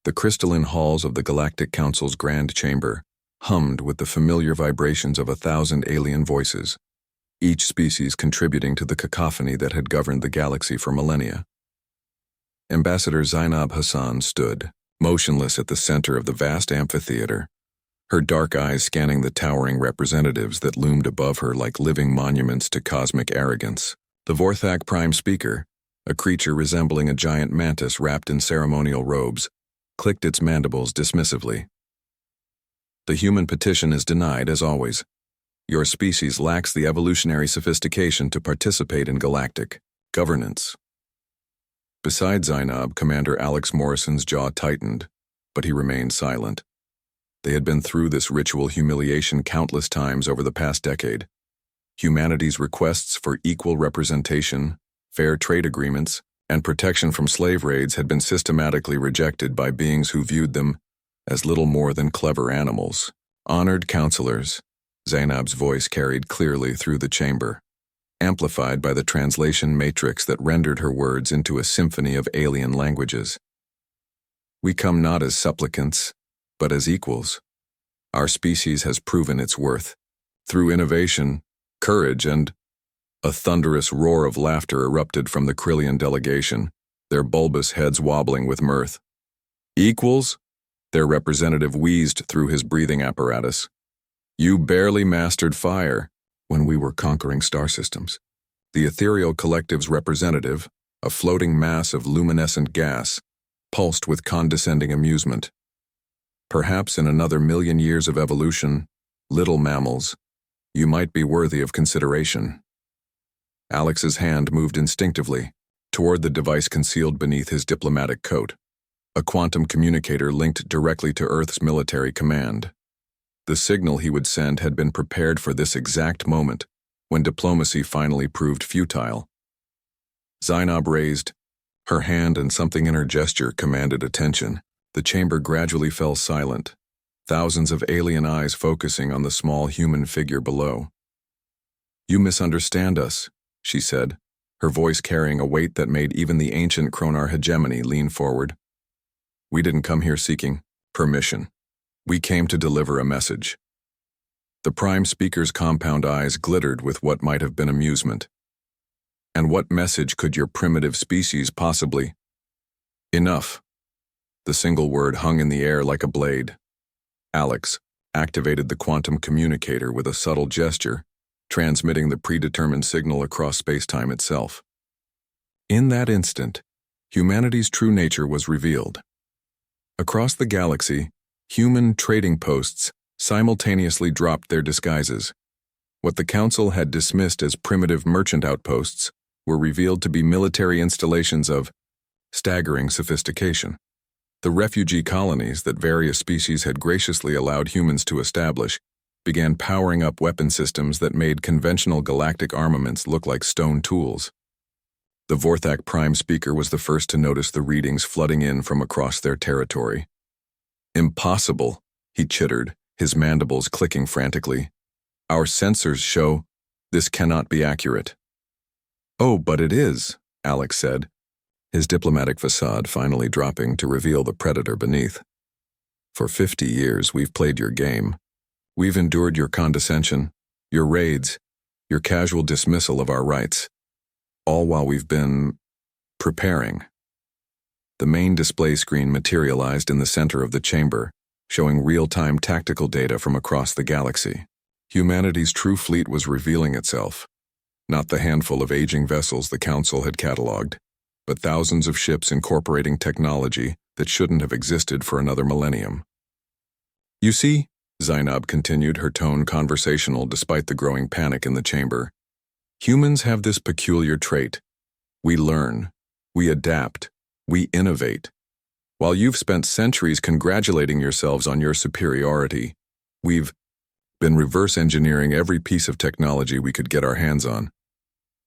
The crystalline halls of the Galactic Council's grand chamber hummed with the familiar vibrations of 1,000 alien voices, each species contributing to the cacophony that had governed the galaxy for millennia. Ambassador Zainab Hassan stood, motionless at the center of the vast amphitheater, her dark eyes scanning the towering representatives that loomed above her like living monuments to cosmic arrogance. The Vorthak Prime Speaker, a creature resembling a giant mantis wrapped in ceremonial robes, clicked its mandibles dismissively. The human petition is denied, as always. Your species lacks the evolutionary sophistication to participate in galactic governance. Beside Zainab, Commander Alex Morrison's jaw tightened, but he remained silent. They had been through this ritual humiliation countless times over the past decade. Humanity's requests for equal representation, fair trade agreements, and protection from slave raids had been systematically rejected by beings who viewed them as little more than clever animals. Honored counselors, Zainab's voice carried clearly through the chamber, amplified by the translation matrix that rendered her words into a symphony of alien languages. We come not as supplicants, but as equals. Our species has proven its worth. Through innovation, courage, and a thunderous roar of laughter erupted from the Krillian delegation, their bulbous heads wobbling with mirth. Equals? Their representative wheezed through his breathing apparatus. You barely mastered fire when we were conquering star systems. The ethereal collective's representative, a floating mass of luminescent gas, pulsed with condescending amusement. Perhaps in another million years of evolution, little mammals, you might be worthy of consideration. Alex's hand moved instinctively toward the device concealed beneath his diplomatic coat, a quantum communicator linked directly to Earth's military command. The signal he would send had been prepared for this exact moment, when diplomacy finally proved futile. Zainab raised her hand, and something in her gesture commanded attention. The chamber gradually fell silent, thousands of alien eyes focusing on the small human figure below. You misunderstand us, she said, her voice carrying a weight that made even the ancient Kronar hegemony lean forward. We didn't come here seeking permission. We came to deliver a message. The Prime Speaker's compound eyes glittered with what might have been amusement. And what message could your primitive species possibly? Enough. The single word hung in the air like a blade. Alex activated the quantum communicator with a subtle gesture, transmitting the predetermined signal across space-time itself. In that instant, humanity's true nature was revealed. Across the galaxy, human trading posts simultaneously dropped their disguises. What the Council had dismissed as primitive merchant outposts were revealed to be military installations of staggering sophistication. The refugee colonies that various species had graciously allowed humans to establish began powering up weapon systems that made conventional galactic armaments look like stone tools. The Vorthak Prime Speaker was the first to notice the readings flooding in from across their territory. Impossible, he chittered, his mandibles clicking frantically. Our sensors show this cannot be accurate. Oh, but it is, Alex said, his diplomatic facade finally dropping to reveal the predator beneath. For 50 years, we've played your game. We've endured your condescension, your raids, your casual dismissal of our rights, all while we've been preparing. The main display screen materialized in the center of the chamber, showing real-time tactical data from across the galaxy. Humanity's true fleet was revealing itself, not the handful of aging vessels the Council had cataloged, but thousands of ships incorporating technology that shouldn't have existed for another millennium. You see, Zainab continued, her tone conversational despite the growing panic in the chamber, humans have this peculiar trait. We learn, we adapt, we innovate. While you've spent centuries congratulating yourselves on your superiority, we've been reverse engineering every piece of technology we could get our hands on.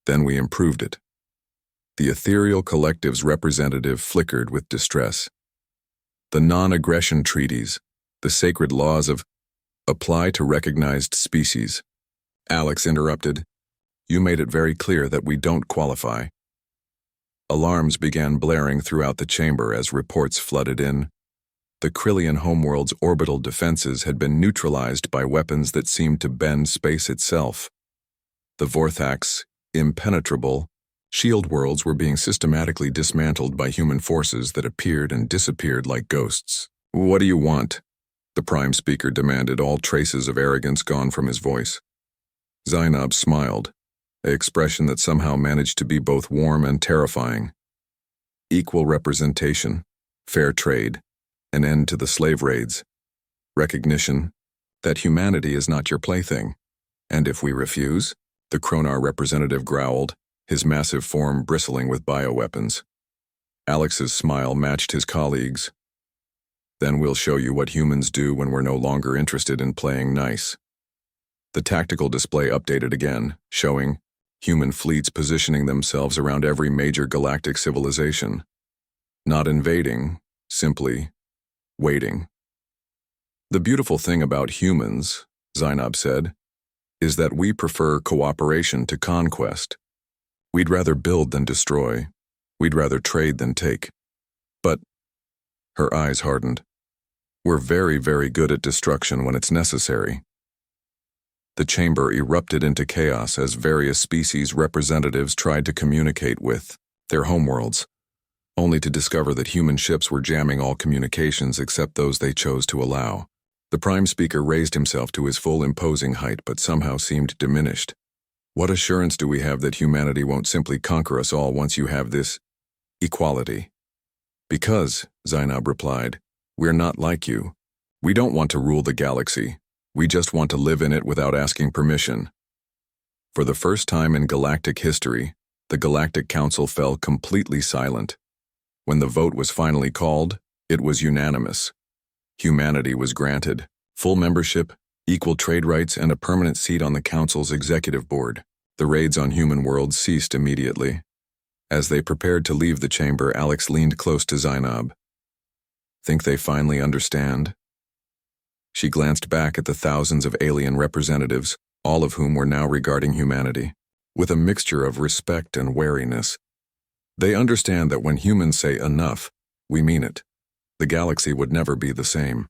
Then we improved it. The ethereal collective's representative flickered with distress. The non-aggression treaties, the sacred laws of apply to recognized species. Alex interrupted. You made it very clear that we don't qualify. Alarms began blaring throughout the chamber as reports flooded in. The Krillian homeworld's orbital defenses had been neutralized by weapons that seemed to bend space itself. The Vorthax, impenetrable, shield worlds were being systematically dismantled by human forces that appeared and disappeared like ghosts. "What do you want?" the Prime Speaker demanded, all traces of arrogance gone from his voice. Zainab smiled, an expression that somehow managed to be both warm and terrifying. Equal representation, fair trade, an end to the slave raids, recognition that humanity is not your plaything. And if we refuse, the Kronar representative growled, his massive form bristling with bioweapons. Alex's smile matched his colleagues. "Then we'll show you what humans do when we're no longer interested in playing nice." The tactical display updated again, showing human fleets positioning themselves around every major galactic civilization. Not invading, simply waiting. "The beautiful thing about humans," Zainab said, "is that we prefer cooperation to conquest. We'd rather build than destroy. We'd rather trade than take. But," her eyes hardened, "we're very, very good at destruction when it's necessary." The chamber erupted into chaos as various species representatives tried to communicate with their homeworlds, only to discover that human ships were jamming all communications except those they chose to allow. The Prime Speaker raised himself to his full imposing height but somehow seemed diminished. "What assurance do we have that humanity won't simply conquer us all once you have this equality?" "Because," Zainab replied, "we're not like you. We don't want to rule the galaxy. We just want to live in it without asking permission." For the first time in galactic history, the Galactic Council fell completely silent. When the vote was finally called, it was unanimous. Humanity was granted full membership, equal trade rights, and a permanent seat on the Council's executive board. The raids on human worlds ceased immediately. As they prepared to leave the chamber, Alex leaned close to Zainab. "Think they finally understand?" She glanced back at the thousands of alien representatives, all of whom were now regarding humanity with a mixture of respect and wariness. "They understand that when humans say enough, we mean it. The galaxy would never be the same."